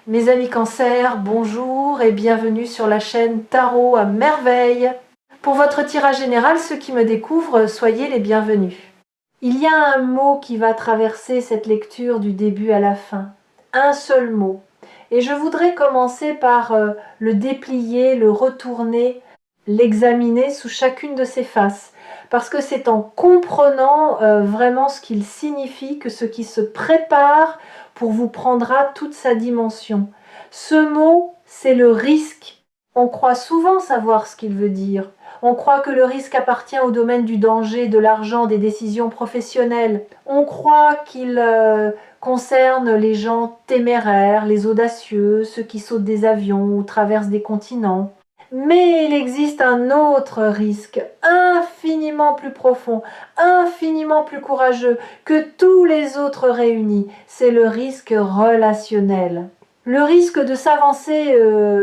Mes amis Cancer, bonjour et bienvenue sur la chaîne Tarot à merveille. Pour votre tirage général, ceux qui me découvrent, soyez les bienvenus. Il y a un mot qui va traverser cette lecture du début à la fin. Un seul mot. Et je voudrais commencer par le déplier, le retourner, l'examiner sous chacune de ses faces. Parce que c'est en comprenant vraiment ce qu'il signifie que ce qui se prépare pour vous prendra toute sa dimension. Ce mot, c'est le risque. On croit souvent savoir ce qu'il veut dire. On croit que le risque appartient au domaine du danger, de l'argent, des décisions professionnelles. On croit qu'il concerne les gens téméraires, les audacieux, ceux qui sautent des avions ou traversent des continents. Mais il existe un autre risque, infiniment plus profond, infiniment plus courageux que tous les autres réunis. C'est le risque relationnel. Le risque de s'avancer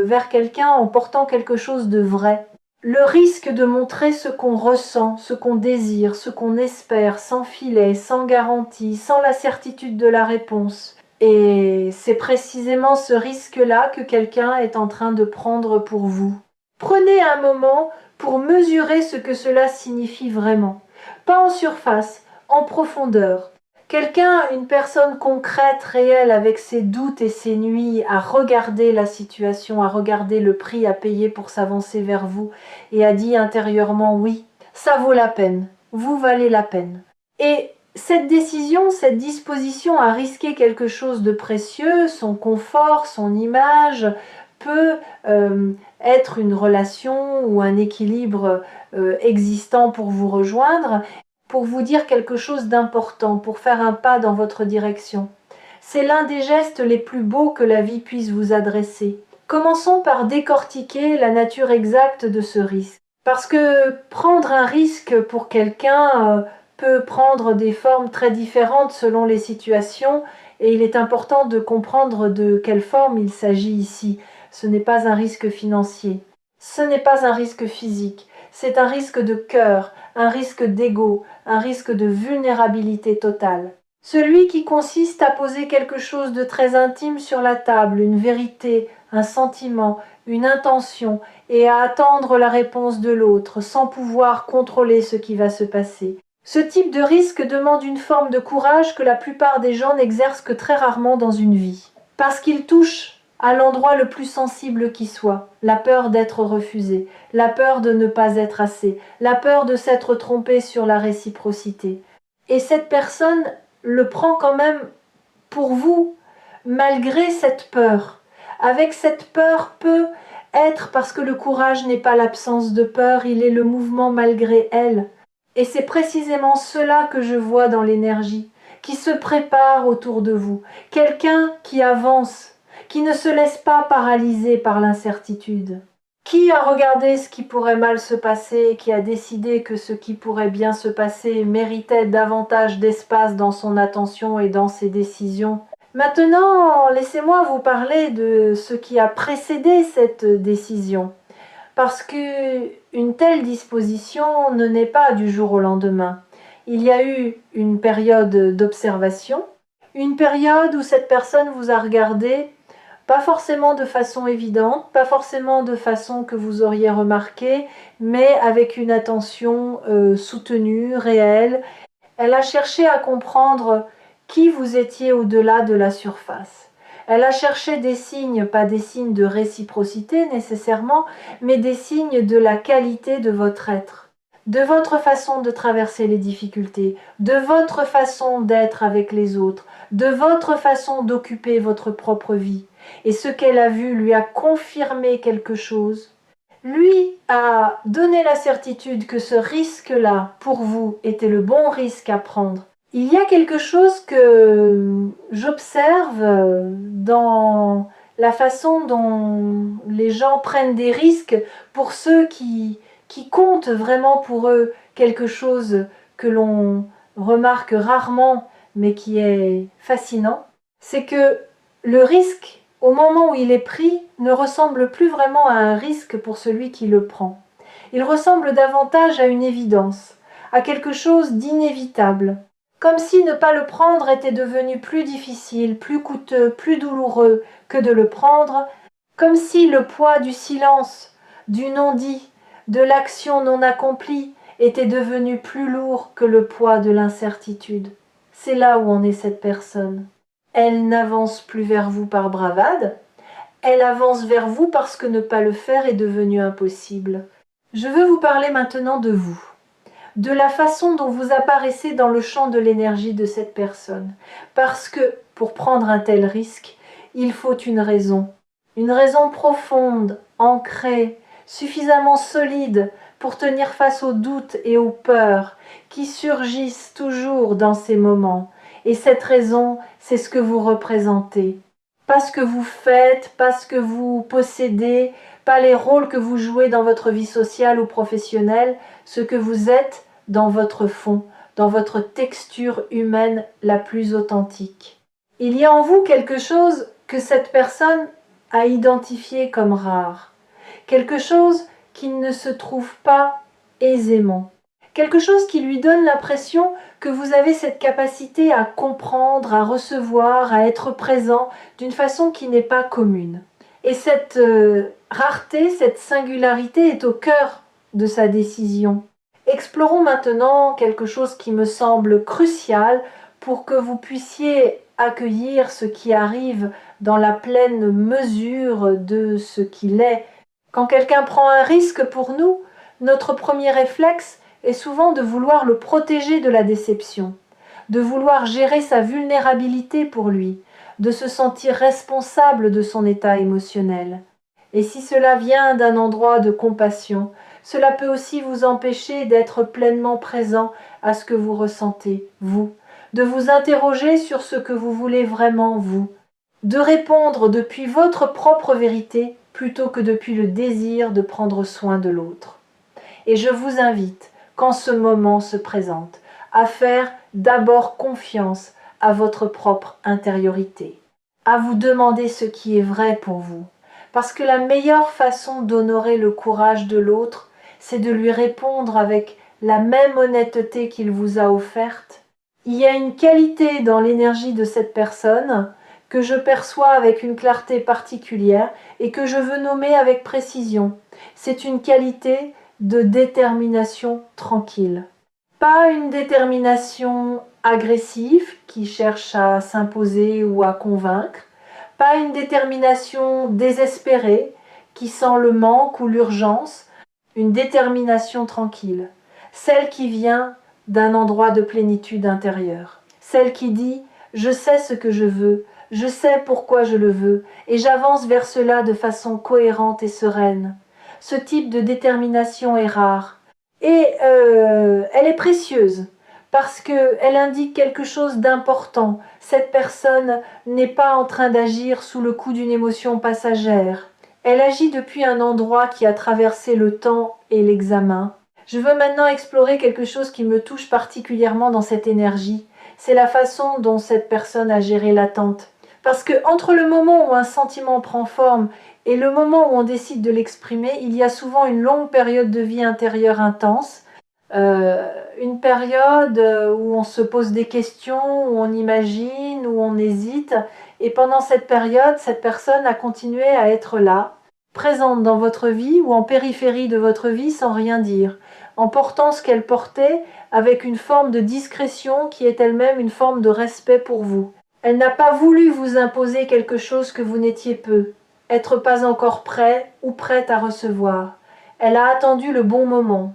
vers quelqu'un en portant quelque chose de vrai. Le risque de montrer ce qu'on ressent, ce qu'on désire, ce qu'on espère, sans filet, sans garantie, sans la certitude de la réponse. Et c'est précisément ce risque-là que quelqu'un est en train de prendre pour vous. Prenez un moment pour mesurer ce que cela signifie vraiment. Pas en surface, en profondeur. Quelqu'un, une personne concrète, réelle, avec ses doutes et ses nuits, a regardé la situation, a regardé le prix à payer pour s'avancer vers vous et a dit intérieurement oui, ça vaut la peine, vous valez la peine. Et cette décision, cette disposition à risquer quelque chose de précieux, son confort, son image, peut être une relation ou un équilibre existant pour vous rejoindre, pour vous dire quelque chose d'important, pour faire un pas dans votre direction. C'est l'un des gestes les plus beaux que la vie puisse vous adresser. Commençons par décortiquer la nature exacte de ce risque. Parce que prendre un risque pour quelqu'un peut prendre des formes très différentes selon les situations, et il est important de comprendre de quelle forme il s'agit ici. Ce n'est pas un risque financier, ce n'est pas un risque physique, c'est un risque de cœur, un risque d'ego, un risque de vulnérabilité totale. Celui qui consiste à poser quelque chose de très intime sur la table, une vérité, un sentiment, une intention, et à attendre la réponse de l'autre, sans pouvoir contrôler ce qui va se passer. Ce type de risque demande une forme de courage que la plupart des gens n'exercent que très rarement dans une vie. Parce qu'il touche à l'endroit le plus sensible qui soit, la peur d'être refusé, la peur de ne pas être assez, la peur de s'être trompé sur la réciprocité. Et cette personne le prend quand même pour vous, malgré cette peur. Avec cette peur peut être, parce que le courage n'est pas l'absence de peur, il est le mouvement malgré elle. Et c'est précisément cela que je vois dans l'énergie, qui se prépare autour de vous. Quelqu'un qui avance, qui ne se laisse pas paralyser par l'incertitude. Qui a regardé ce qui pourrait mal se passer, qui a décidé que ce qui pourrait bien se passer méritait davantage d'espace dans son attention et dans ses décisions. Maintenant, laissez-moi vous parler de ce qui a précédé cette décision. Parce qu'une telle disposition ne naît pas du jour au lendemain. Il y a eu une période d'observation, une période où cette personne vous a regardé, pas forcément de façon évidente, pas forcément de façon que vous auriez remarqué, mais avec une attention soutenue, réelle. Elle a cherché à comprendre qui vous étiez au-delà de la surface. Elle a cherché des signes, pas des signes de réciprocité nécessairement, mais des signes de la qualité de votre être, de votre façon de traverser les difficultés, de votre façon d'être avec les autres, de votre façon d'occuper votre propre vie. Et ce qu'elle a vu lui a confirmé quelque chose, lui a donné la certitude que ce risque-là, pour vous, était le bon risque à prendre. Il y a quelque chose que j'observe dans la façon dont les gens prennent des risques pour ceux qui comptent vraiment pour eux quelque chose que l'on remarque rarement mais qui est fascinant. C'est que le risque, au moment où il est pris, ne ressemble plus vraiment à un risque pour celui qui le prend. Il ressemble davantage à une évidence, à quelque chose d'inévitable. comme si ne pas le prendre était devenu plus difficile, plus coûteux, plus douloureux que de le prendre, comme si le poids du silence, du non-dit, de l'action non accomplie était devenu plus lourd que le poids de l'incertitude. C'est là où en est cette personne. Elle n'avance plus vers vous par bravade, elle avance vers vous parce que ne pas le faire est devenu impossible. Je veux vous parler maintenant de vous, de la façon dont vous apparaissez dans le champ de l'énergie de cette personne. Parce que, pour prendre un tel risque, il faut une raison profonde, ancrée, suffisamment solide pour tenir face aux doutes et aux peurs qui surgissent toujours dans ces moments. Et cette raison, c'est ce que vous représentez. Pas ce que vous faites, pas ce que vous possédez, pas les rôles que vous jouez dans votre vie sociale ou professionnelle, ce que vous êtes dans votre fond, dans votre texture humaine la plus authentique. Il y a en vous quelque chose que cette personne a identifié comme rare, quelque chose qui ne se trouve pas aisément, quelque chose qui lui donne l'impression que vous avez cette capacité à comprendre, à recevoir, à être présent d'une façon qui n'est pas commune. Et cette rareté, cette singularité est au cœur de sa décision. Explorons maintenant quelque chose qui me semble crucial pour que vous puissiez accueillir ce qui arrive dans la pleine mesure de ce qu'il est. Quand quelqu'un prend un risque pour nous, notre premier réflexe est souvent de vouloir le protéger de la déception, de vouloir gérer sa vulnérabilité pour lui, de se sentir responsable de son état émotionnel. Et si cela vient d'un endroit de compassion, cela peut aussi vous empêcher d'être pleinement présent à ce que vous ressentez, vous, de vous interroger sur ce que vous voulez vraiment, vous, de répondre depuis votre propre vérité plutôt que depuis le désir de prendre soin de l'autre. Et je vous invite, quand ce moment se présente, à faire d'abord confiance à votre propre intériorité, à vous demander ce qui est vrai pour vous, parce que la meilleure façon d'honorer le courage de l'autre, c'est de lui répondre avec la même honnêteté qu'il vous a offerte. Il y a une qualité dans l'énergie de cette personne que je perçois avec une clarté particulière et que je veux nommer avec précision. C'est une qualité de détermination tranquille. Pas une détermination agressive qui cherche à s'imposer ou à convaincre, pas une détermination désespérée qui sent le manque ou l'urgence, une détermination tranquille, celle qui vient d'un endroit de plénitude intérieure, celle qui dit « je sais ce que je veux, je sais pourquoi je le veux et j'avance vers cela de façon cohérente et sereine ». Ce type de détermination est rare et elle est précieuse parce qu'elle indique quelque chose d'important. Cette personne n'est pas en train d'agir sous le coup d'une émotion passagère. Elle agit depuis un endroit qui a traversé le temps et l'examen. Je veux maintenant explorer quelque chose qui me touche particulièrement dans cette énergie. C'est la façon dont cette personne a géré l'attente. Parce que entre le moment où un sentiment prend forme et le moment où on décide de l'exprimer, il y a souvent une longue période de vie intérieure intense, une période où on se pose des questions, où on imagine, où on hésite. Et pendant cette période, cette personne a continué à être là, présente dans votre vie ou en périphérie de votre vie sans rien dire, en portant ce qu'elle portait avec une forme de discrétion qui est elle-même une forme de respect pour vous. Elle n'a pas voulu vous imposer quelque chose que vous n'étiez peu, être pas encore prêt ou prête à recevoir. Elle a attendu le bon moment.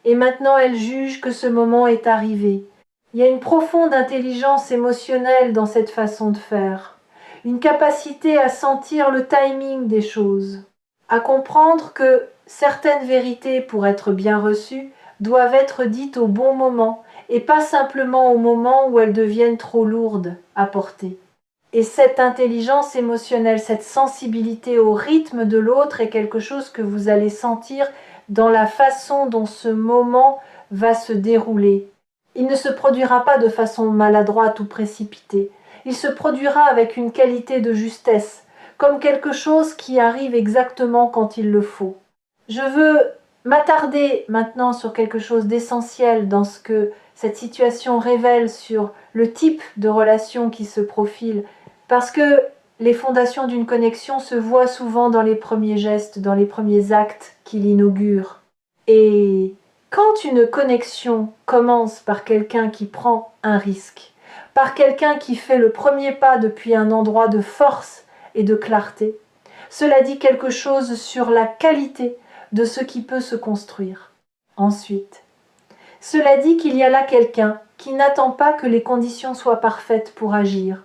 Et maintenant elle juge que ce moment est arrivé. Il y a une profonde intelligence émotionnelle dans cette façon de faire, une capacité à sentir le timing des choses, à comprendre que certaines vérités, pour être bien reçues, doivent être dites au bon moment et pas simplement au moment où elles deviennent trop lourdes à porter. Et cette intelligence émotionnelle, cette sensibilité au rythme de l'autre est quelque chose que vous allez sentir dans la façon dont ce moment va se dérouler. Il ne se produira pas de façon maladroite ou précipitée. Il se produira avec une qualité de justesse, comme quelque chose qui arrive exactement quand il le faut. Je veux m'attarder maintenant sur quelque chose d'essentiel dans ce que cette situation révèle sur le type de relation qui se profile, parce que les fondations d'une connexion se voient souvent dans les premiers gestes, dans les premiers actes qui l'inaugurent. Et quand une connexion commence par quelqu'un qui prend un risque, par quelqu'un qui fait le premier pas depuis un endroit de force et de clarté, cela dit quelque chose sur la qualité de ce qui peut se construire. Ensuite, cela dit qu'il y a là quelqu'un qui n'attend pas que les conditions soient parfaites pour agir,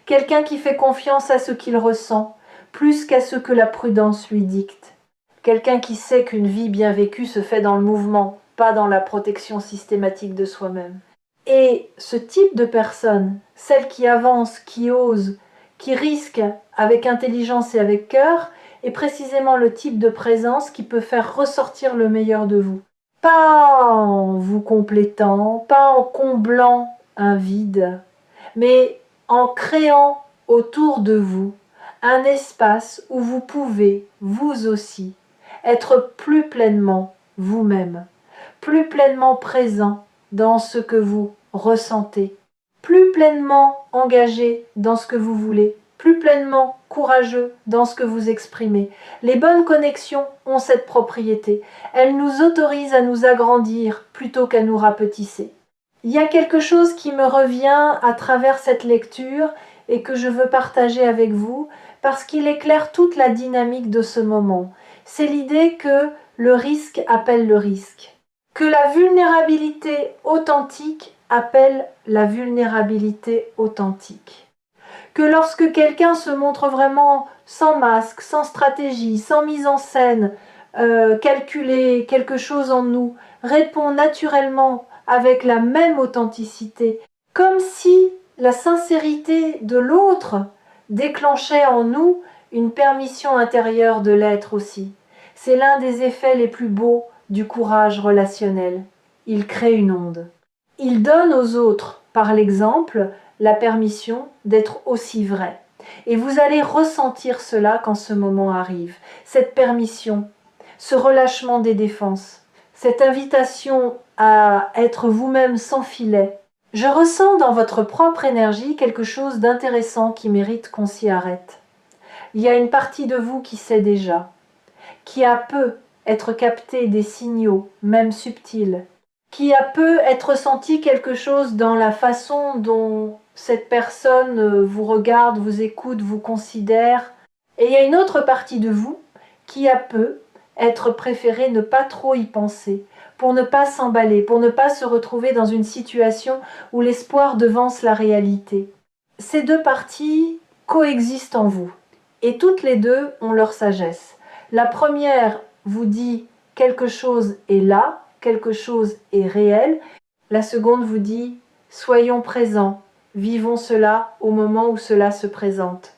quelqu'un qui fait confiance à ce qu'il ressent, plus qu'à ce que la prudence lui dicte, quelqu'un qui sait qu'une vie bien vécue se fait dans le mouvement, pas dans la protection systématique de soi-même. Et ce type de personne, celle qui avance, qui ose, qui risque avec intelligence et avec cœur, est précisément le type de présence qui peut faire ressortir le meilleur de vous. Pas en vous complétant, pas en comblant un vide, mais en créant autour de vous un espace où vous pouvez, vous aussi, être plus pleinement vous-même, plus pleinement présent dans ce que vous ressentez, plus pleinement engagé dans ce que vous voulez, plus pleinement courageux dans ce que vous exprimez. Les bonnes connexions ont cette propriété. Elles nous autorisent à nous agrandir plutôt qu'à nous rapetisser. Il y a quelque chose qui me revient à travers cette lecture et que je veux partager avec vous parce qu'il éclaire toute la dynamique de ce moment. C'est l'idée que le risque appelle le risque, que la vulnérabilité authentique appelle la vulnérabilité authentique. Que lorsque quelqu'un se montre vraiment sans masque, sans stratégie, sans mise en scène, calculer quelque chose en nous, répond naturellement avec la même authenticité, comme si la sincérité de l'autre déclenchait en nous une permission intérieure de l'être aussi. C'est l'un des effets les plus beaux du courage relationnel. Il crée une onde. Il donne aux autres, par l'exemple, la permission d'être aussi vrai. Et vous allez ressentir cela quand ce moment arrive. Cette permission, ce relâchement des défenses, cette invitation à être vous-même sans filet. Je ressens dans votre propre énergie quelque chose d'intéressant qui mérite qu'on s'y arrête. Il y a une partie de vous qui sait déjà, qui a peu être capté des signaux, même subtils, qui a peu être ressenti quelque chose dans la façon dont cette personne vous regarde, vous écoute, vous considère. Et il y a une autre partie de vous qui a peu être préféré ne pas trop y penser, pour ne pas s'emballer, pour ne pas se retrouver dans une situation où l'espoir devance la réalité. Ces deux parties coexistent en vous, et toutes les deux ont leur sagesse. La première vous dit quelque chose est là, quelque chose est réel. La seconde vous dit soyons présents, vivons cela au moment où cela se présente.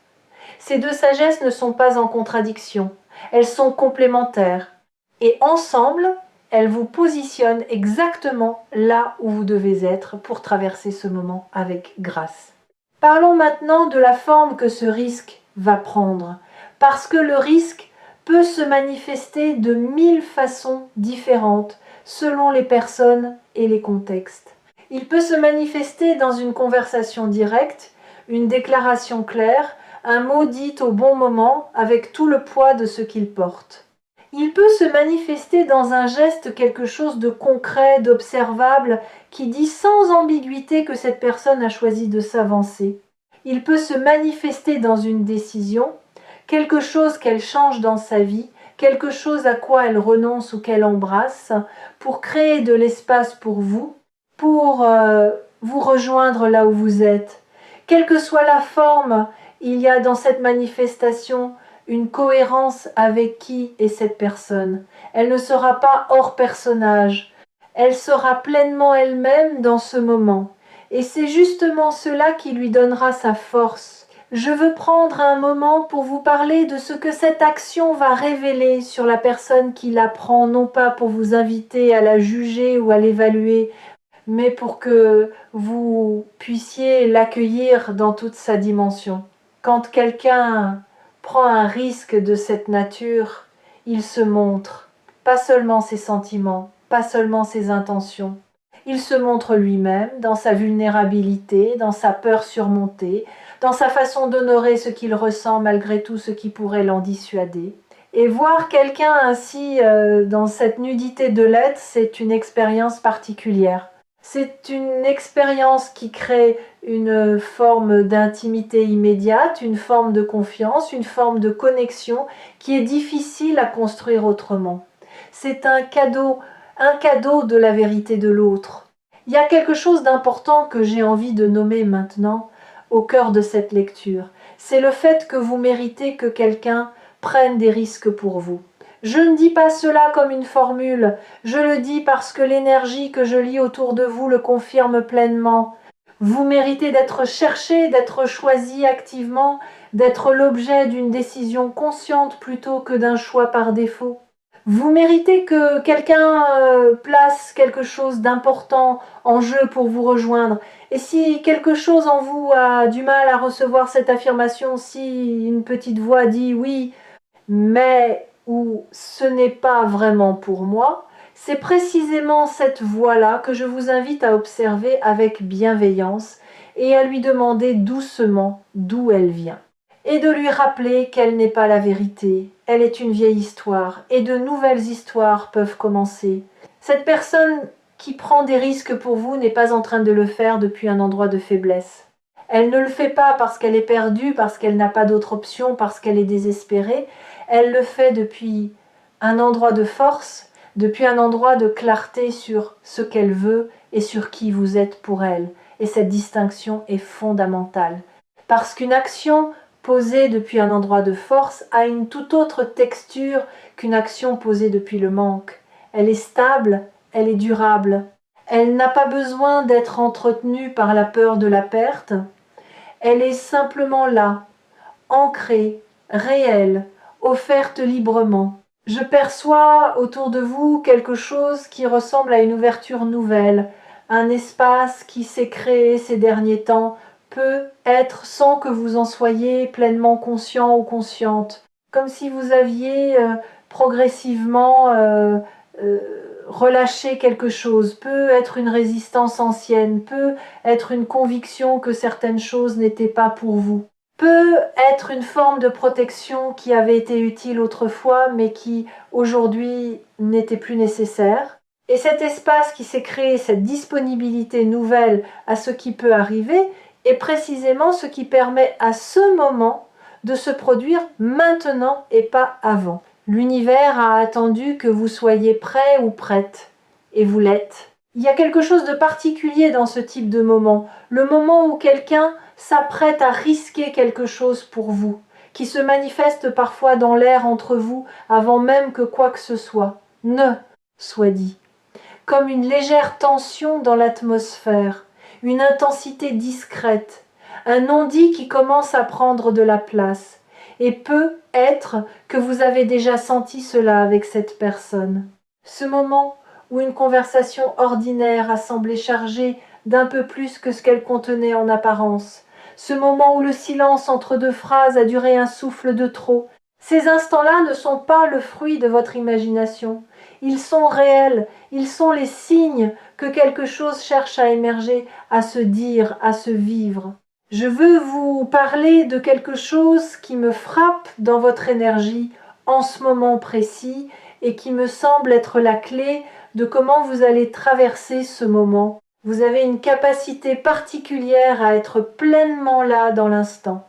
Ces deux sagesses ne sont pas en contradiction, elles sont complémentaires. Et ensemble, elles vous positionnent exactement là où vous devez être pour traverser ce moment avec grâce. Parlons maintenant de la forme que ce risque va prendre, parce que le risque peut se manifester de 1000 façons différentes selon les personnes et les contextes. Il peut se manifester dans une conversation directe, une déclaration claire, un mot dit au bon moment avec tout le poids de ce qu'il porte. Il peut se manifester dans un geste quelque chose de concret, d'observable, qui dit sans ambiguïté que cette personne a choisi de s'avancer. Il peut se manifester dans une décision, quelque chose qu'elle change dans sa vie, quelque chose à quoi elle renonce ou qu'elle embrasse, pour créer de l'espace pour vous, pour vous rejoindre là où vous êtes. Quelle que soit la forme, il y a dans cette manifestation une cohérence avec qui est cette personne. Elle ne sera pas hors personnage. Elle sera pleinement elle-même dans ce moment. Et c'est justement cela qui lui donnera sa force. Je veux prendre un moment pour vous parler de ce que cette action va révéler sur la personne qui la prend, non pas pour vous inviter à la juger ou à l'évaluer, mais pour que vous puissiez l'accueillir dans toute sa dimension. Quand quelqu'un prend un risque de cette nature, il se montre, pas seulement ses sentiments, pas seulement ses intentions. Il se montre lui-même dans sa vulnérabilité, dans sa peur surmontée, dans sa façon d'honorer ce qu'il ressent malgré tout ce qui pourrait l'en dissuader. Et voir quelqu'un ainsi dans cette nudité de l'être, c'est une expérience particulière. C'est une expérience qui crée une forme d'intimité immédiate, une forme de confiance, une forme de connexion qui est difficile à construire autrement. C'est un cadeau de la vérité de l'autre. Il y a quelque chose d'important que j'ai envie de nommer maintenant au cœur de cette lecture. C'est le fait que vous méritez que quelqu'un prenne des risques pour vous. Je ne dis pas cela comme une formule, je le dis parce que l'énergie que je lis autour de vous le confirme pleinement. Vous méritez d'être cherché, d'être choisi activement, d'être l'objet d'une décision consciente plutôt que d'un choix par défaut. Vous méritez que quelqu'un place quelque chose d'important en jeu pour vous rejoindre. Et si quelque chose en vous a du mal à recevoir cette affirmation, si une petite voix dit oui, mais ou ce n'est pas vraiment pour moi, c'est précisément cette voix-là que je vous invite à observer avec bienveillance et à lui demander doucement d'où elle vient. Et de lui rappeler qu'elle n'est pas la vérité, elle est une vieille histoire, et de nouvelles histoires peuvent commencer. Cette personne qui prend des risques pour vous n'est pas en train de le faire depuis un endroit de faiblesse. Elle ne le fait pas parce qu'elle est perdue, parce qu'elle n'a pas d'autre option, parce qu'elle est désespérée. Elle le fait depuis un endroit de force, depuis un endroit de clarté sur ce qu'elle veut et sur qui vous êtes pour elle. Et cette distinction est fondamentale. Parce qu'une action posée depuis un endroit de force a une toute autre texture qu'une action posée depuis le manque. Elle est stable, elle est durable. Elle n'a pas besoin d'être entretenue par la peur de la perte. Elle est simplement là, ancrée, réelle, offerte librement. Je perçois autour de vous quelque chose qui ressemble à une ouverture nouvelle, un espace qui s'est créé ces derniers temps, peut être sans que vous en soyez pleinement conscient ou consciente, comme si vous aviez progressivement relâché quelque chose, peut être une résistance ancienne, peut être une conviction que certaines choses n'étaient pas pour vous, peut être une forme de protection qui avait été utile autrefois mais qui aujourd'hui n'était plus nécessaire. Et cet espace qui s'est créé, cette disponibilité nouvelle à ce qui peut arriver, est précisément ce qui permet à ce moment de se produire maintenant et pas avant. L'univers a attendu que vous soyez prêt ou prête, et vous l'êtes. Il y a quelque chose de particulier dans ce type de moment, le moment où quelqu'un s'apprête à risquer quelque chose pour vous, qui se manifeste parfois dans l'air entre vous avant même que quoi que ce soit ne soit dit, comme une légère tension dans l'atmosphère, une intensité discrète, un non-dit qui commence à prendre de la place, et peut être que vous avez déjà senti cela avec cette personne. Ce moment où une conversation ordinaire a semblé chargée d'un peu plus que ce qu'elle contenait en apparence, ce moment où le silence entre deux phrases a duré un souffle de trop, ces instants-là ne sont pas le fruit de votre imagination. Ils sont réels, ils sont les signes que quelque chose cherche à émerger, à se dire, à se vivre. Je veux vous parler de quelque chose qui me frappe dans votre énergie en ce moment précis et qui me semble être la clé de comment vous allez traverser ce moment. Vous avez une capacité particulière à être pleinement là dans l'instant,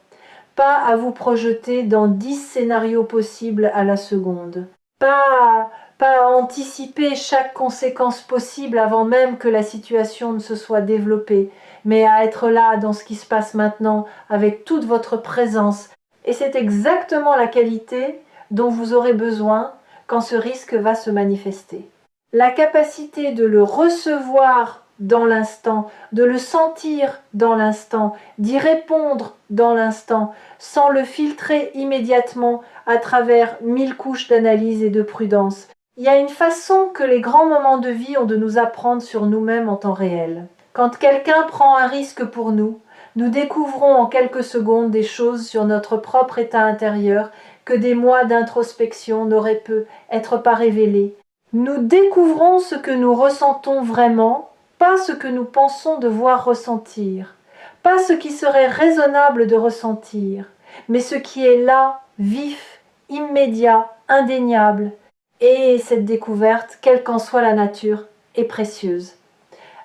pas à vous projeter dans 10 scénarios possibles à la seconde, pas à anticiper chaque conséquence possible avant même que la situation ne se soit développée, mais à être là dans ce qui se passe maintenant avec toute votre présence. Et c'est exactement la qualité dont vous aurez besoin quand ce risque va se manifester. La capacité de le recevoir dans l'instant, de le sentir dans l'instant, d'y répondre dans l'instant, sans le filtrer immédiatement à travers 1000 couches d'analyse et de prudence. Il y a une façon que les grands moments de vie ont de nous apprendre sur nous-mêmes en temps réel. Quand quelqu'un prend un risque pour nous, nous découvrons en quelques secondes des choses sur notre propre état intérieur que des mois d'introspection n'auraient pu être pas révélées. Nous découvrons ce que nous ressentons vraiment, pas ce que nous pensons devoir ressentir, pas ce qui serait raisonnable de ressentir, mais ce qui est là, vif, immédiat, indéniable. Et cette découverte, quelle qu'en soit la nature, est précieuse.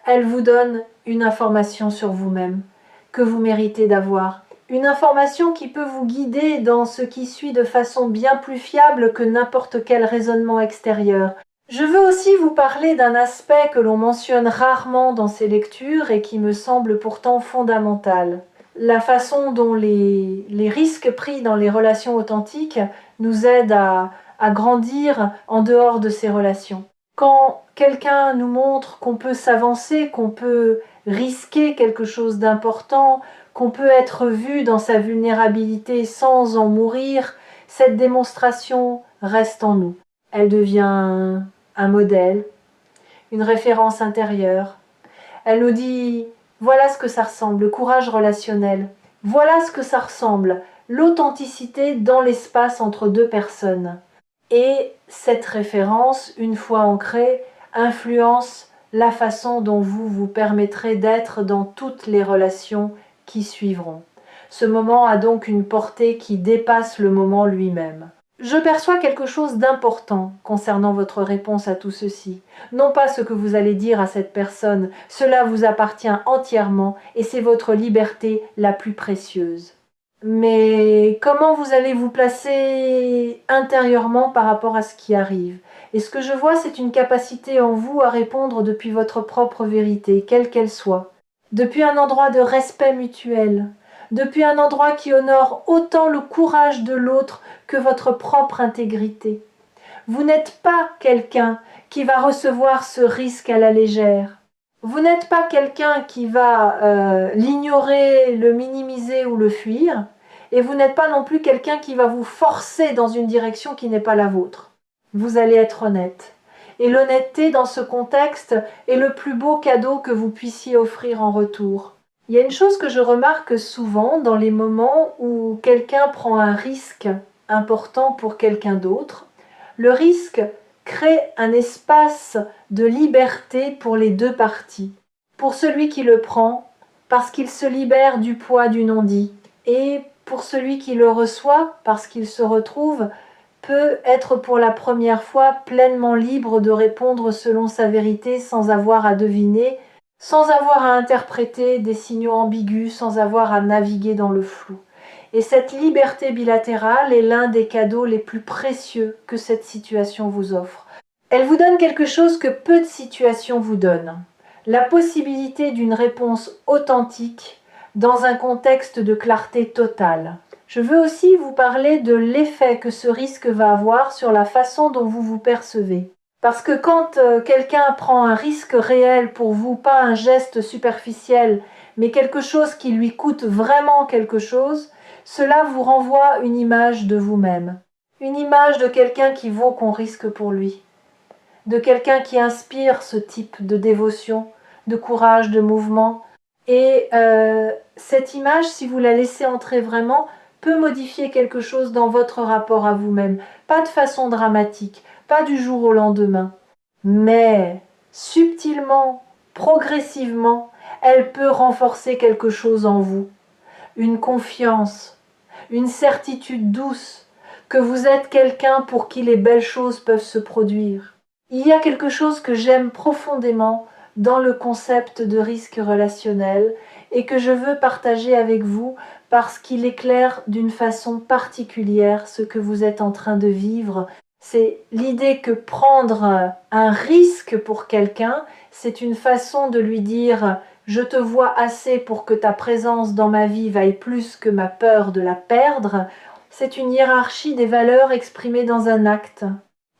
Elle vous donne une information sur vous-même que vous méritez d'avoir. Une information qui peut vous guider dans ce qui suit de façon bien plus fiable que n'importe quel raisonnement extérieur. Je veux aussi vous parler d'un aspect que l'on mentionne rarement dans ces lectures et qui me semble pourtant fondamental. La façon dont les risques pris dans les relations authentiques nous aident à grandir en dehors de ces relations. Quand quelqu'un nous montre qu'on peut s'avancer, qu'on peut risquer quelque chose d'important, qu'on peut être vu dans sa vulnérabilité sans en mourir, cette démonstration reste en nous. Elle devient un modèle, une référence intérieure. Elle nous dit « voilà ce que ça ressemble, le courage relationnel. Voilà ce que ça ressemble, l'authenticité dans l'espace entre deux personnes. » Et cette référence, une fois ancrée, influence la façon dont vous vous permettrez d'être dans toutes les relations qui suivront. Ce moment a donc une portée qui dépasse le moment lui-même. Je perçois quelque chose d'important concernant votre réponse à tout ceci. Non pas ce que vous allez dire à cette personne, cela vous appartient entièrement et c'est votre liberté la plus précieuse. Mais comment vous allez vous placer intérieurement par rapport à ce qui arrive? Et ce que je vois, c'est une capacité en vous à répondre depuis votre propre vérité, quelle qu'elle soit. Depuis un endroit de respect mutuel, depuis un endroit qui honore autant le courage de l'autre que votre propre intégrité. Vous n'êtes pas quelqu'un qui va recevoir ce risque à la légère. Vous n'êtes pas quelqu'un qui va l'ignorer, le minimiser ou le fuir. Et vous n'êtes pas non plus quelqu'un qui va vous forcer dans une direction qui n'est pas la vôtre. Vous allez être honnête. Et l'honnêteté dans ce contexte est le plus beau cadeau que vous puissiez offrir en retour. Il y a une chose que je remarque souvent dans les moments où quelqu'un prend un risque important pour quelqu'un d'autre. Le risque crée un espace de liberté pour les deux parties. Pour celui qui le prend, parce qu'il se libère du poids du non-dit, et pour celui qui le reçoit, parce qu'il se retrouve, peut être pour la première fois pleinement libre de répondre selon sa vérité sans avoir à deviner, sans avoir à interpréter des signaux ambigus, sans avoir à naviguer dans le flou. Et cette liberté bilatérale est l'un des cadeaux les plus précieux que cette situation vous offre. Elle vous donne quelque chose que peu de situations vous donnent. La possibilité d'une réponse authentique dans un contexte de clarté totale. Je veux aussi vous parler de l'effet que ce risque va avoir sur la façon dont vous vous percevez. Parce que quand quelqu'un prend un risque réel pour vous, pas un geste superficiel, mais quelque chose qui lui coûte vraiment quelque chose, cela vous renvoie une image de vous-même. Une image de quelqu'un qui vaut qu'on risque pour lui. De quelqu'un qui inspire ce type de dévotion, de courage, de mouvement. Et cette image, si vous la laissez entrer vraiment, peut modifier quelque chose dans votre rapport à vous-même. Pas de façon dramatique, pas du jour au lendemain. Mais subtilement, progressivement, elle peut renforcer quelque chose en vous. Une confiance, une certitude douce que vous êtes quelqu'un pour qui les belles choses peuvent se produire. Il y a quelque chose que j'aime profondément dans le concept de risque relationnel et que je veux partager avec vous parce qu'il éclaire d'une façon particulière ce que vous êtes en train de vivre. C'est l'idée que prendre un risque pour quelqu'un, c'est une façon de lui dire « je te vois assez pour que ta présence dans ma vie vaille plus que ma peur de la perdre ». C'est une hiérarchie des valeurs exprimée dans un acte.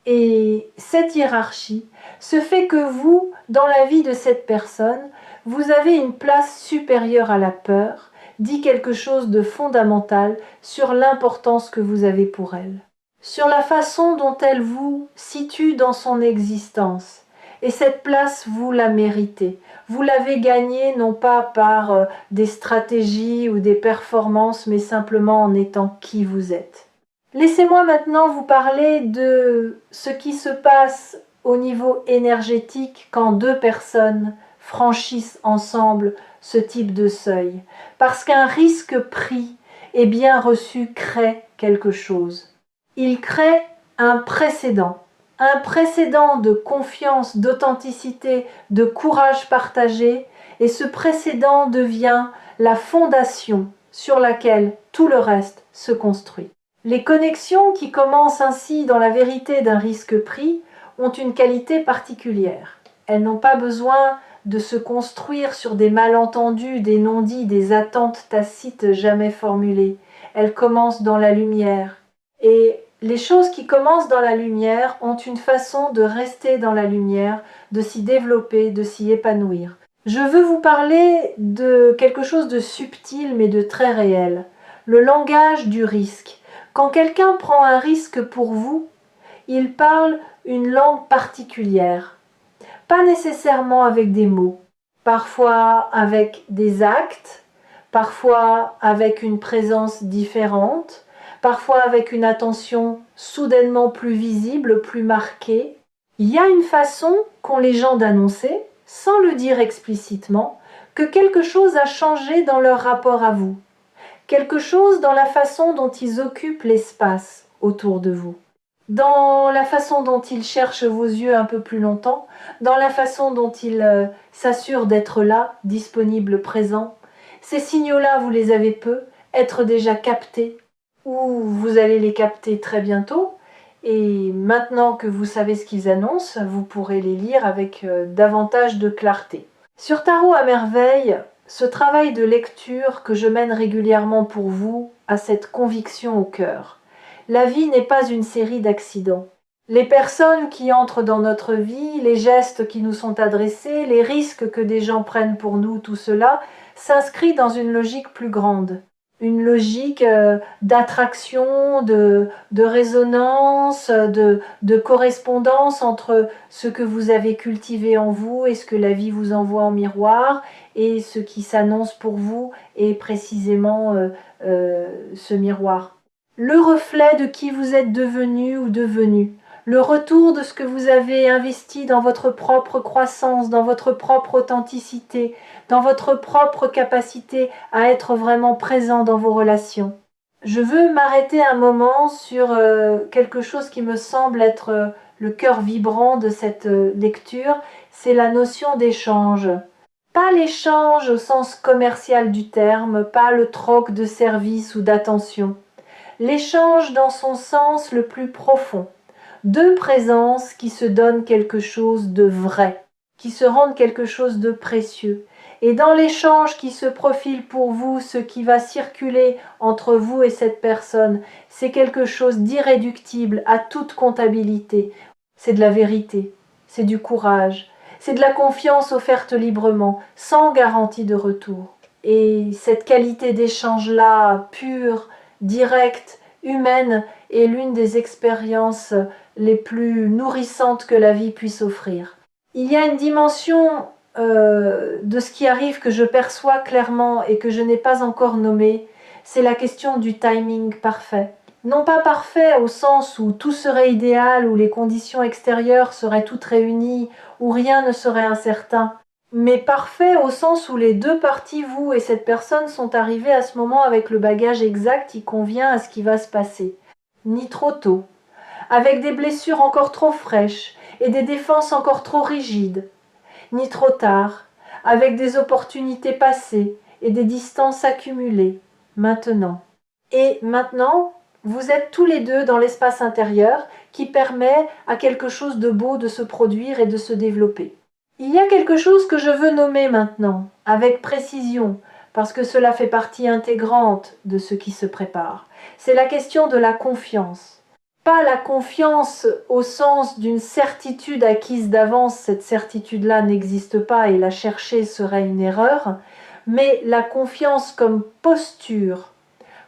Et cette hiérarchie se fait que vous, dans la vie de cette personne, vous avez une place supérieure à la peur, dit quelque chose de fondamental sur l'importance que vous avez pour elle, sur la façon dont elle vous situe dans son existence. Et cette place, vous la méritez. Vous l'avez gagnée non pas par des stratégies ou des performances, mais simplement en étant qui vous êtes. Laissez-moi maintenant vous parler de ce qui se passe au niveau énergétique quand deux personnes franchissent ensemble ce type de seuil. Parce qu'un risque pris et bien reçu crée quelque chose. Il crée un précédent de confiance, d'authenticité, de courage partagé, et ce précédent devient la fondation sur laquelle tout le reste se construit. Les connexions qui commencent ainsi dans la vérité d'un risque pris ont une qualité particulière. Elles n'ont pas besoin de se construire sur des malentendus, des non-dits, des attentes tacites jamais formulées. Elles commencent dans la lumière. Et les choses qui commencent dans la lumière ont une façon de rester dans la lumière, de s'y développer, de s'y épanouir. Je veux vous parler de quelque chose de subtil mais de très réel. Le langage du risque. Quand quelqu'un prend un risque pour vous, il parle une langue particulière. Pas nécessairement avec des mots, parfois avec des actes, parfois avec une présence différente, parfois avec une attention soudainement plus visible, plus marquée. Il y a une façon qu'ont les gens d'annoncer, sans le dire explicitement, que quelque chose a changé dans leur rapport à vous, quelque chose dans la façon dont ils occupent l'espace autour de vous, dans la façon dont ils cherchent vos yeux un peu plus longtemps, dans la façon dont ils s'assurent d'être là, disponibles, présents. Ces signaux-là, vous les avez peu, être déjà captés, ou vous allez les capter très bientôt, et maintenant que vous savez ce qu'ils annoncent, vous pourrez les lire avec davantage de clarté. Sur Tarot à merveille, ce travail de lecture que je mène régulièrement pour vous a cette conviction au cœur. La vie n'est pas une série d'accidents. Les personnes qui entrent dans notre vie, les gestes qui nous sont adressés, les risques que des gens prennent pour nous, tout cela s'inscrit dans une logique plus grande. Une logique d'attraction, de résonance, de correspondance entre ce que vous avez cultivé en vous et ce que la vie vous envoie en miroir, et ce qui s'annonce pour vous est précisément ce miroir. Le reflet de qui vous êtes devenu ou devenue, le retour de ce que vous avez investi dans votre propre croissance, dans votre propre authenticité, dans votre propre capacité à être vraiment présent dans vos relations. Je veux m'arrêter un moment sur quelque chose qui me semble être le cœur vibrant de cette lecture, c'est la notion d'échange. Pas l'échange au sens commercial du terme, pas le troc de services ou d'attention. L'échange dans son sens le plus profond. Deux présences qui se donnent quelque chose de vrai, qui se rendent quelque chose de précieux. Et dans l'échange qui se profile pour vous, ce qui va circuler entre vous et cette personne, c'est quelque chose d'irréductible à toute comptabilité. C'est de la vérité, c'est du courage, c'est de la confiance offerte librement, sans garantie de retour. Et cette qualité d'échange-là, pure, directe, humaine, est l'une des expériences les plus nourrissantes que la vie puisse offrir. Il y a une dimension de ce qui arrive que je perçois clairement et que je n'ai pas encore nommée, c'est la question du timing parfait. Non pas parfait au sens où tout serait idéal, où les conditions extérieures seraient toutes réunies, où rien ne serait incertain, mais parfait au sens où les deux parties, vous et cette personne, sont arrivées à ce moment avec le bagage exact qui convient à ce qui va se passer. Ni trop tôt, avec des blessures encore trop fraîches et des défenses encore trop rigides, ni trop tard, avec des opportunités passées et des distances accumulées, maintenant. Et maintenant, vous êtes tous les deux dans l'espace intérieur qui permet à quelque chose de beau de se produire et de se développer. Il y a quelque chose que je veux nommer maintenant, avec précision, parce que cela fait partie intégrante de ce qui se prépare. C'est la question de la confiance. Pas la confiance au sens d'une certitude acquise d'avance, cette certitude-là n'existe pas et la chercher serait une erreur, mais la confiance comme posture,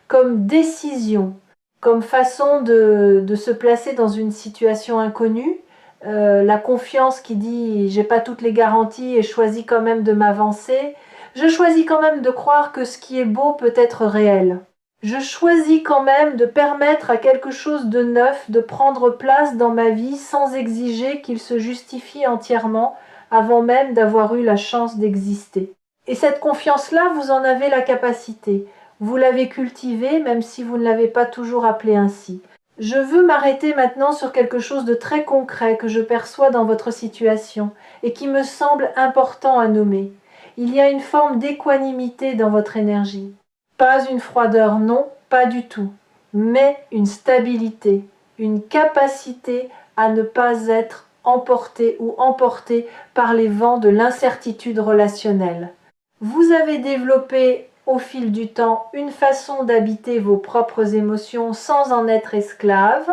comme décision, comme façon de se placer dans une situation inconnue, la confiance qui dit j'ai pas toutes les garanties et je choisis quand même de m'avancer, je choisis quand même de croire que ce qui est beau peut être réel. Je choisis quand même de permettre à quelque chose de neuf de prendre place dans ma vie sans exiger qu'il se justifie entièrement avant même d'avoir eu la chance d'exister. Et cette confiance-là, vous en avez la capacité. Vous l'avez cultivée, même si vous ne l'avez pas toujours appelée ainsi. Je veux m'arrêter maintenant sur quelque chose de très concret que je perçois dans votre situation et qui me semble important à nommer. Il y a une forme d'équanimité dans votre énergie. Pas une froideur, non, pas du tout, mais une stabilité, une capacité à ne pas être emporté ou emporté par les vents de l'incertitude relationnelle. Vous avez développé au fil du temps une façon d'habiter vos propres émotions sans en être esclave,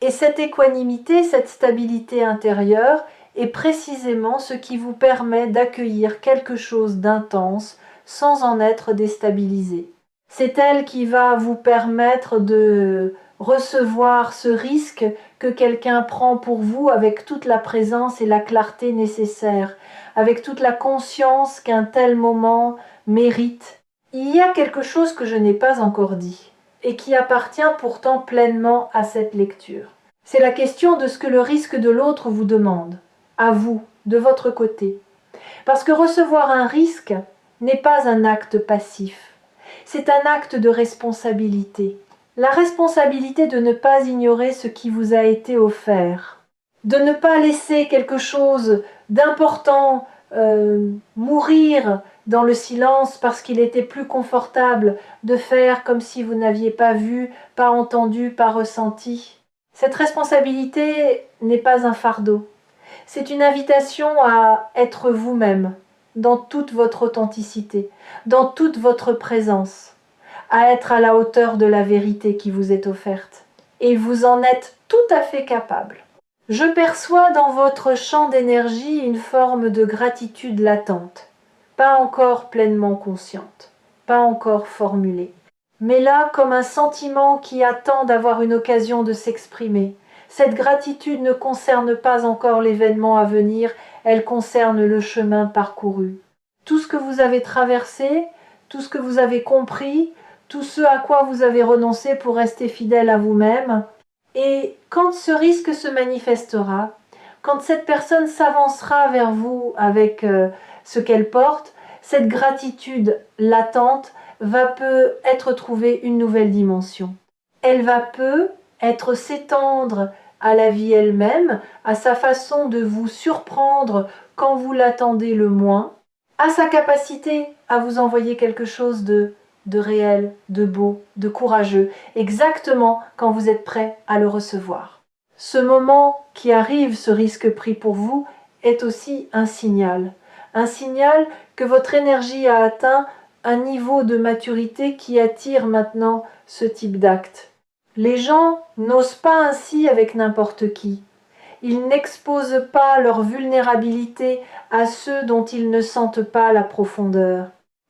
et cette équanimité, cette stabilité intérieure est précisément ce qui vous permet d'accueillir quelque chose d'intense sans en être déstabilisé. C'est elle qui va vous permettre de recevoir ce risque que quelqu'un prend pour vous avec toute la présence et la clarté nécessaires, avec toute la conscience qu'un tel moment mérite. Il y a quelque chose que je n'ai pas encore dit et qui appartient pourtant pleinement à cette lecture. C'est la question de ce que le risque de l'autre vous demande, à vous, de votre côté. Parce que recevoir un risque n'est pas un acte passif. C'est un acte de responsabilité. La responsabilité de ne pas ignorer ce qui vous a été offert, de ne pas laisser quelque chose d'important mourir dans le silence parce qu'il était plus confortable de faire comme si vous n'aviez pas vu, pas entendu, pas ressenti. Cette responsabilité n'est pas un fardeau. C'est une invitation à être vous-même, dans toute votre authenticité, dans toute votre présence, à être à la hauteur de la vérité qui vous est offerte. Et vous en êtes tout à fait capable. Je perçois dans votre champ d'énergie une forme de gratitude latente, pas encore pleinement consciente, pas encore formulée, mais là comme un sentiment qui attend d'avoir une occasion de s'exprimer. Cette gratitude ne concerne pas encore l'événement à venir, elle concerne le chemin parcouru. Tout ce que vous avez traversé, tout ce que vous avez compris, tout ce à quoi vous avez renoncé pour rester fidèle à vous-même. Et quand ce risque se manifestera, quand cette personne s'avancera vers vous avec ce qu'elle porte, cette gratitude latente va peu être trouvée une nouvelle dimension. Elle va peu être s'étendre à la vie elle-même, à sa façon de vous surprendre quand vous l'attendez le moins, à sa capacité à vous envoyer quelque chose de réel, de beau, de courageux, exactement quand vous êtes prêt à le recevoir. Ce moment qui arrive, ce risque pris pour vous, est aussi un signal que votre énergie a atteint un niveau de maturité qui attire maintenant ce type d'acte. Les gens n'osent pas ainsi avec n'importe qui. Ils n'exposent pas leur vulnérabilité à ceux dont ils ne sentent pas la profondeur.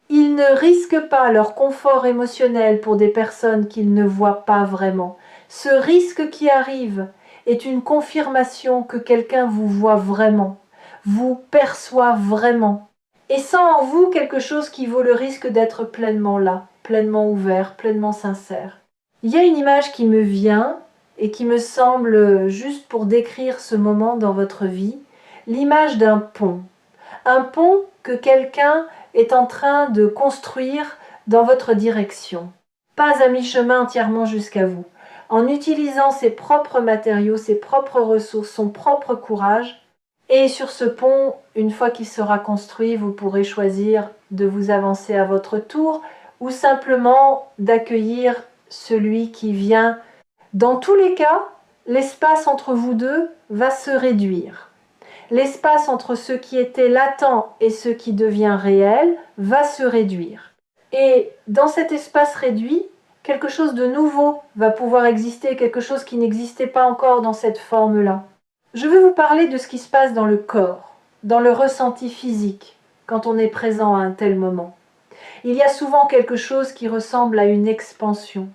Ils ne risquent pas leur confort émotionnel pour des personnes qu'ils ne voient pas vraiment. Ce risque qui arrive est une confirmation que quelqu'un vous voit vraiment, vous perçoit vraiment, et sent en vous quelque chose qui vaut le risque d'être pleinement là, pleinement ouvert, pleinement sincère. Il y a une image qui me vient et qui me semble juste pour décrire ce moment dans votre vie, l'image d'un pont. Un pont que quelqu'un est en train de construire dans votre direction. Pas à mi-chemin entièrement jusqu'à vous. En utilisant ses propres matériaux, ses propres ressources, son propre courage. Et sur ce pont, une fois qu'il sera construit, vous pourrez choisir de vous avancer à votre tour ou simplement d'accueillir celui qui vient. Dans tous les cas, l'espace entre vous deux va se réduire. L'espace entre ce qui était latent et ce qui devient réel va se réduire. Et dans cet espace réduit, quelque chose de nouveau va pouvoir exister, quelque chose qui n'existait pas encore dans cette forme-là. Je veux vous parler de ce qui se passe dans le corps, dans le ressenti physique, quand on est présent à un tel moment. Il y a souvent quelque chose qui ressemble à une expansion,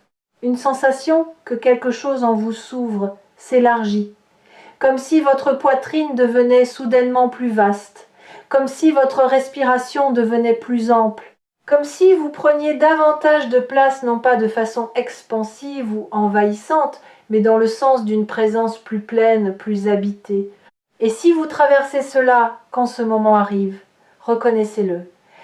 une sensation que quelque chose en vous s'ouvre, s'élargit, comme si votre poitrine devenait soudainement plus vaste, comme si votre respiration devenait plus ample. comme si vous preniez davantage de place, non pas de façon expansive ou envahissante, mais dans le sens d'une présence plus pleine, plus habitée. Et si vous traversez cela quand ce moment arrive, reconnaissez-le.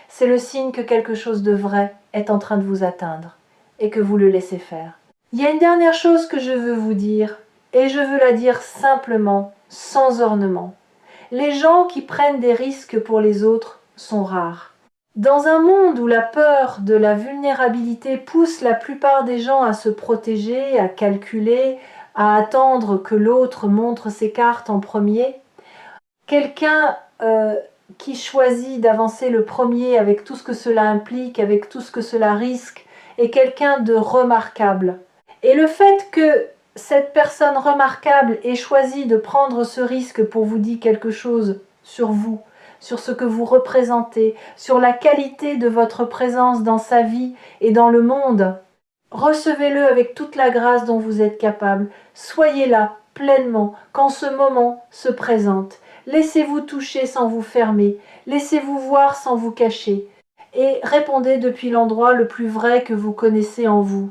C'est le signe que quelque chose de vrai est en train de vous atteindre et que vous le laissez faire. Il y a une dernière chose que je veux vous dire, et je veux la dire simplement, sans ornement. Les gens qui prennent des risques pour les autres sont rares. Dans un monde où la peur de la vulnérabilité pousse la plupart des gens à se protéger, à calculer, à attendre que l'autre montre ses cartes en premier, quelqu'un qui choisit d'avancer le premier avec tout ce que cela implique, avec tout ce que cela risque, est quelqu'un de remarquable. Et le fait que cette personne remarquable ait choisi de prendre ce risque pour vous dire quelque chose sur vous, sur ce que vous représentez, sur la qualité de votre présence dans sa vie et dans le monde, recevez-le avec toute la grâce dont vous êtes capable. Soyez là pleinement quand ce moment se présente. Laissez-vous toucher sans vous fermer, laissez-vous voir sans vous cacher, et répondez depuis l'endroit le plus vrai que vous connaissez en vous.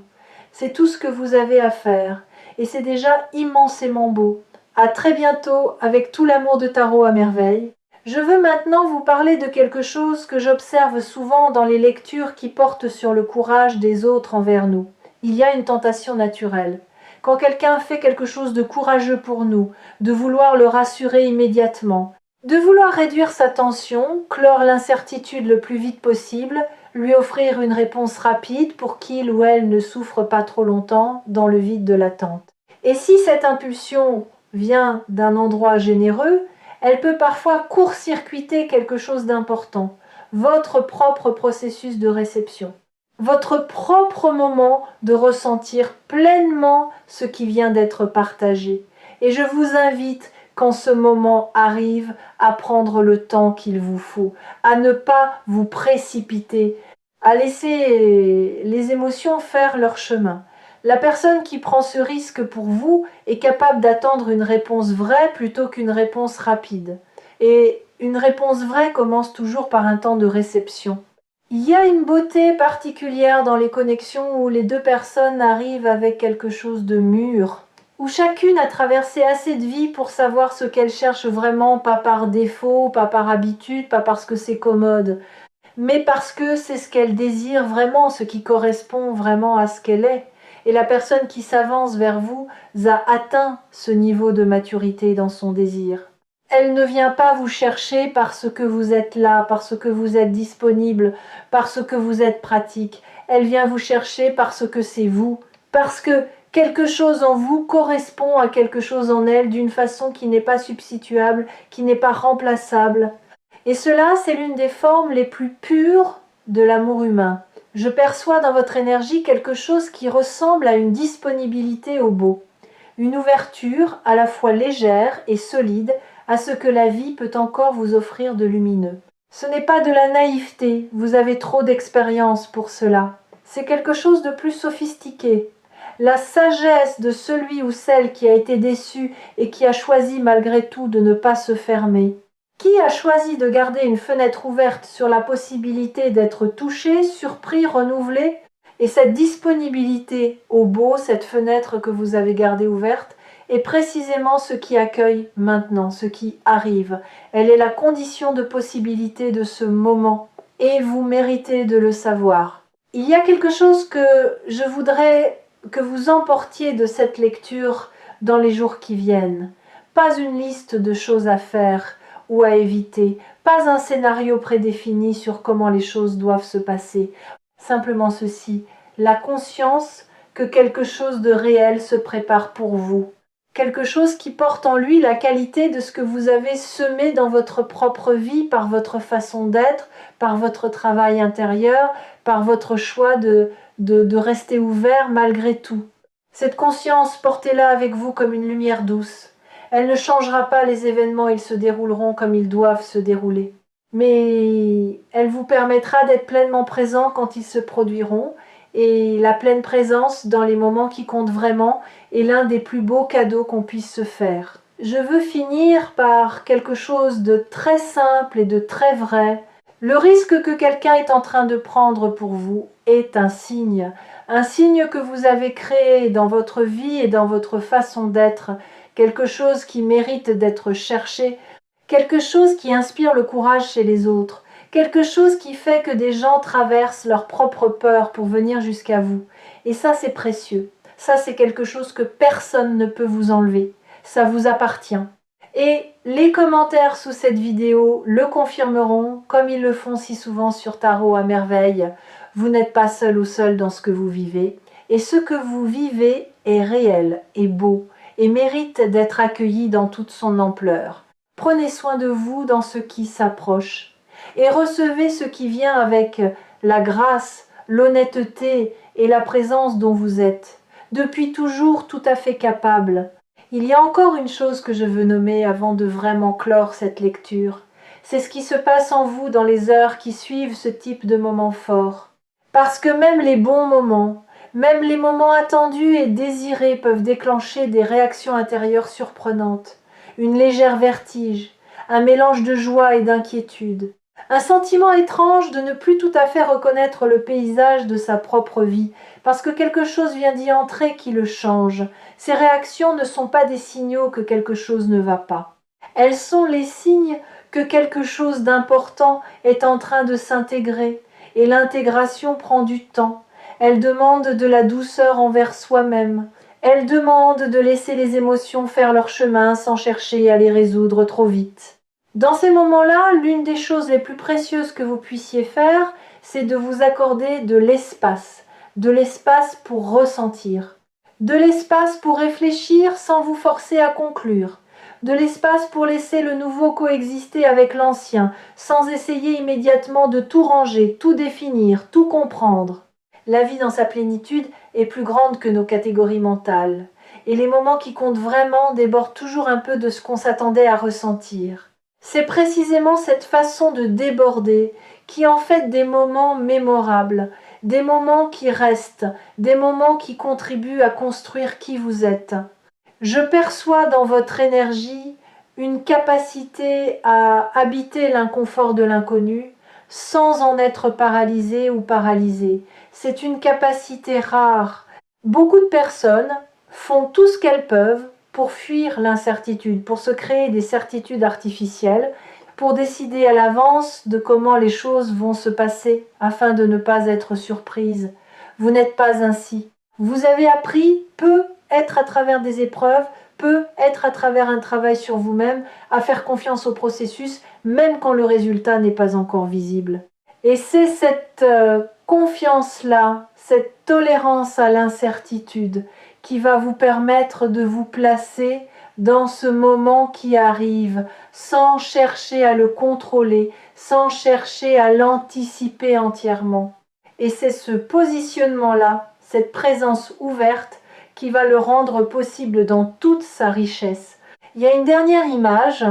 C'est tout ce que vous avez à faire, et c'est déjà immensément beau. À très bientôt avec tout l'amour de Tarot à merveille. Je veux maintenant vous parler de quelque chose que j'observe souvent dans les lectures qui portent sur le courage des autres envers nous. Il y a une tentation naturelle. Quand quelqu'un fait quelque chose de courageux pour nous, de vouloir le rassurer immédiatement, de vouloir réduire sa tension, clore l'incertitude le plus vite possible, lui offrir une réponse rapide pour qu'il ou elle ne souffre pas trop longtemps dans le vide de l'attente. Et si cette impulsion vient d'un endroit généreux, elle peut parfois court-circuiter quelque chose d'important, votre propre processus de réception, votre propre moment de ressentir pleinement ce qui vient d'être partagé. Et je vous invite, quand ce moment arrive, à prendre le temps qu'il vous faut, à ne pas vous précipiter, à laisser les émotions faire leur chemin. La personne qui prend ce risque pour vous est capable d'attendre une réponse vraie plutôt qu'une réponse rapide. Et une réponse vraie commence toujours par un temps de réception. Il y a une beauté particulière dans les connexions où les deux personnes arrivent avec quelque chose de mûr, où chacune a traversé assez de vie pour savoir ce qu'elle cherche vraiment, pas par défaut, pas par habitude, pas parce que c'est commode, mais parce que c'est ce qu'elle désire vraiment, ce qui correspond vraiment à ce qu'elle est. Et la personne qui s'avance vers vous a atteint ce niveau de maturité dans son désir. Elle ne vient pas vous chercher parce que vous êtes là, parce que vous êtes disponible, parce que vous êtes pratique. Elle vient vous chercher parce que c'est vous, parce que quelque chose en vous correspond à quelque chose en elle d'une façon qui n'est pas substituable, qui n'est pas remplaçable. Et cela, c'est l'une des formes les plus pures de l'amour humain. Je perçois dans votre énergie quelque chose qui ressemble à une disponibilité au beau, une ouverture à la fois légère et solide à ce que la vie peut encore vous offrir de lumineux. Ce n'est pas de la naïveté, vous avez trop d'expérience pour cela. C'est quelque chose de plus sophistiqué. La sagesse de celui ou celle qui a été déçu et qui a choisi malgré tout de ne pas se fermer. Qui a choisi de garder une fenêtre ouverte sur la possibilité d'être touché, surpris, renouvelé? Et cette disponibilité au beau, cette fenêtre que vous avez gardée ouverte, est précisément ce qui accueille maintenant, ce qui arrive. Elle est la condition de possibilité de ce moment. Et vous méritez de le savoir. Il y a quelque chose que je voudrais que vous emportiez de cette lecture dans les jours qui viennent. Pas une liste de choses à faire ou à éviter, pas un scénario prédéfini sur comment les choses doivent se passer. Simplement ceci, la conscience que quelque chose de réel se prépare pour vous. Quelque chose qui porte en lui la qualité de ce que vous avez semé dans votre propre vie par votre façon d'être, par votre travail intérieur, par votre choix de rester ouvert malgré tout. Cette conscience, portez-la avec vous comme une lumière douce. Elle ne changera pas les événements, ils se dérouleront comme ils doivent se dérouler. Mais elle vous permettra d'être pleinement présent quand ils se produiront, et la pleine présence dans les moments qui comptent vraiment est l'un des plus beaux cadeaux qu'on puisse se faire. Je veux finir par quelque chose de très simple et de très vrai, Le risque que quelqu'un est en train de prendre pour vous est un signe que vous avez créé dans votre vie et dans votre façon d'être, quelque chose qui mérite d'être cherché, quelque chose qui inspire le courage chez les autres, quelque chose qui fait que des gens traversent leur propre peur pour venir jusqu'à vous. Et ça, c'est précieux. Ça, c'est quelque chose que personne ne peut vous enlever. Ça vous appartient. Et les commentaires sous cette vidéo le confirmeront, comme ils le font si souvent sur Tarot à Merveille. Vous n'êtes pas seul ou seul dans ce que vous vivez. Et ce que vous vivez est réel et beau et mérite d'être accueilli dans toute son ampleur. Prenez soin de vous dans ce qui s'approche et recevez ce qui vient avec la grâce, l'honnêteté et la présence dont vous êtes, depuis toujours tout à fait capable. Il y a encore une chose que je veux nommer avant de vraiment clore cette lecture. C'est ce qui se passe en vous dans les heures qui suivent ce type de moment fort. Parce que même les bons moments, même les moments attendus et désirés peuvent déclencher des réactions intérieures surprenantes, une légère vertige, un mélange de joie et d'inquiétude, un sentiment étrange de ne plus tout à fait reconnaître le paysage de sa propre vie, parce que quelque chose vient d'y entrer qui le change. Ces réactions ne sont pas des signaux que quelque chose ne va pas. Elles sont les signes que quelque chose d'important est en train de s'intégrer, et l'intégration prend du temps. Elle demande de la douceur envers soi-même. Elle demande de laisser les émotions faire leur chemin sans chercher à les résoudre trop vite. Dans ces moments-là, l'une des choses les plus précieuses que vous puissiez faire, c'est de vous accorder de l'espace pour ressentir, de l'espace pour réfléchir sans vous forcer à conclure, de l'espace pour laisser le nouveau coexister avec l'ancien, sans essayer immédiatement de tout ranger, tout définir, tout comprendre. La vie dans sa plénitude est plus grande que nos catégories mentales, et les moments qui comptent vraiment débordent toujours un peu de ce qu'on s'attendait à ressentir. C'est précisément cette façon de déborder qui en fait des moments mémorables, des moments qui restent, des moments qui contribuent à construire qui vous êtes. Je perçois dans votre énergie une capacité à habiter l'inconfort de l'inconnu sans en être paralysé ou paralysé. C'est une capacité rare. Beaucoup de personnes font tout ce qu'elles peuvent pour fuir l'incertitude, pour se créer des certitudes artificielles, pour décider à l'avance de comment les choses vont se passer afin de ne pas être surprise. Vous n'êtes pas ainsi. Vous avez appris, peut être à travers des épreuves, peut être à travers un travail sur vous-même, à faire confiance au processus, même quand le résultat n'est pas encore visible. Et c'est cette confiance-là, cette tolérance à l'incertitude qui va vous permettre de vous placer dans ce moment qui arrive, sans chercher à le contrôler, sans chercher à l'anticiper entièrement. Et c'est ce positionnement-là, cette présence ouverte, qui va le rendre possible dans toute sa richesse. Il y a une dernière image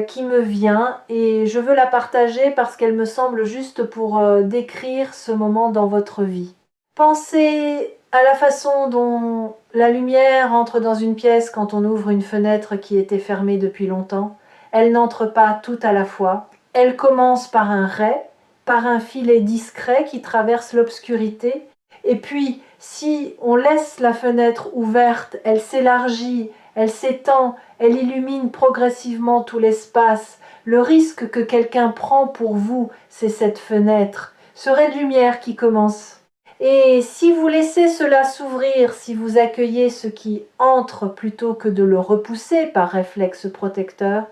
qui me vient et je veux la partager parce qu'elle me semble juste pour décrire ce moment dans votre vie. Pensez à la façon dont la lumière entre dans une pièce quand on ouvre une fenêtre qui était fermée depuis longtemps. Elle n'entre pas tout à la fois. Elle commence par un ray, par un filet discret qui traverse l'obscurité. Et puis, si on laisse la fenêtre ouverte, elle s'élargit, elle s'étend, elle illumine progressivement tout l'espace. Le risque que quelqu'un prend pour vous, c'est cette fenêtre, ce ray de lumière qui commence. Et si vous laissez cela s'ouvrir, si vous accueillez ce qui entre plutôt que de le repousser par réflexe protecteur,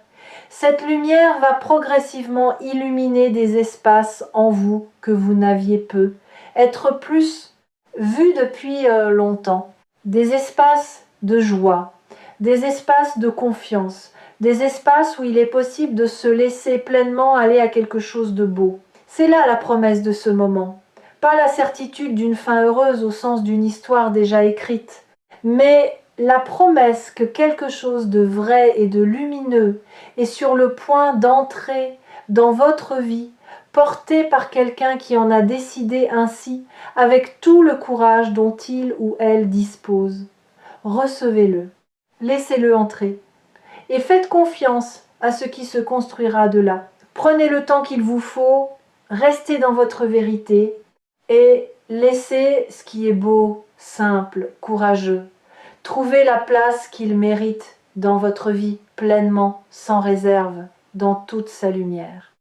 cette lumière va progressivement illuminer des espaces en vous que vous n'aviez peu, être plus vus depuis longtemps. Des espaces de joie, des espaces de confiance, des espaces où il est possible de se laisser pleinement aller à quelque chose de beau. C'est là la promesse de ce moment. Pas la certitude d'une fin heureuse au sens d'une histoire déjà écrite, mais la promesse que quelque chose de vrai et de lumineux est sur le point d'entrer dans votre vie, porté par quelqu'un qui en a décidé ainsi, avec tout le courage dont il ou elle dispose. Recevez-le, laissez-le entrer, et faites confiance à ce qui se construira de là. Prenez le temps qu'il vous faut Restez dans votre vérité et laissez ce qui est beau, simple, courageux. Trouvez la place qu'il mérite dans votre vie pleinement, sans réserve, dans toute sa lumière.